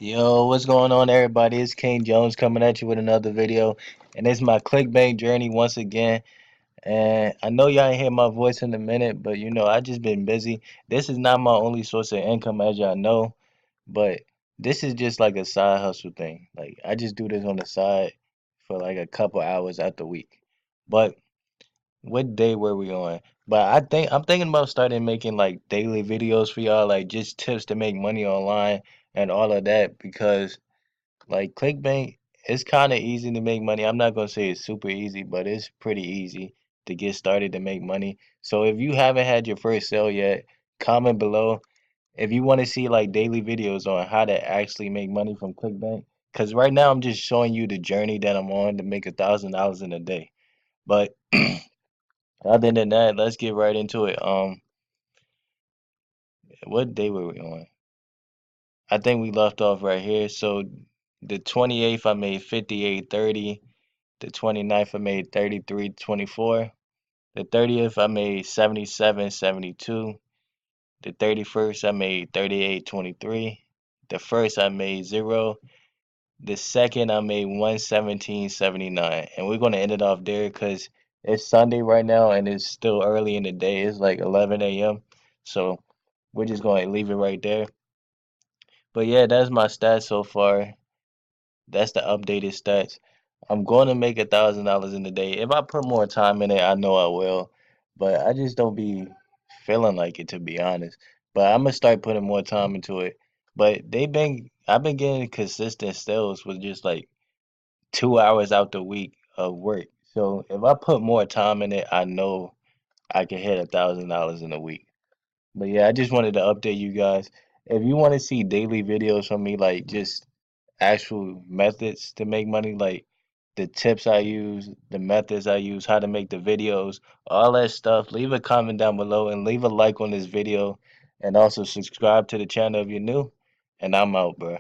Yo, what's going on, everybody? It's King Jones coming at you with another video, and it's my clickbait journey once again. And I know y'all ain't hear my voice in a minute, but I just been busy. This is not my only source of income, as y'all know, but this is just like a side hustle thing. Like I just do this on the side for like a couple hours out the week. But what day were we on? But I'm thinking about starting making like daily videos for y'all, like just tips to make money online and all of that because. Like Clickbank, it's kind of easy to make money. I'm not gonna say it's super easy, but it's pretty easy to get started to make money. So if you haven't had your first sale yet, comment below if you want to see like daily videos on how to actually make money from Clickbank. Because right now I'm just showing you the journey that I'm on to make $1,000 in a day. But other than that, let's get right into it. What day were we on? I think we left off right here. So the 28th, I made 58.30. The 29th, I made 33.24. The 30th, I made 77.72. The 31st, I made 38.23. The first, I made 0. The second, I made 117.79. And we're going to end it off there because it's Sunday right now and it's still early in the day. It's like 11 a.m. So we're just going to leave it right there. But yeah, that's my stats so far. That's the updated stats. I'm going to make $1,000 in a day. If I put more time in it, I know I will. But I just don't be feeling like it, to be honest. But I'm gonna start putting more time into it. But I've been getting consistent sales with just like 2 hours out the week of work. So if I put more time in it, I know I can hit $1,000 in a week. But yeah, I just wanted to update you guys. If you want to see daily videos from me, like just actual methods to make money, like the tips I use, the methods I use, how to make the videos, all that stuff, leave a comment down below and leave a like on this video and also subscribe to the channel if you're new. And I'm out, bro.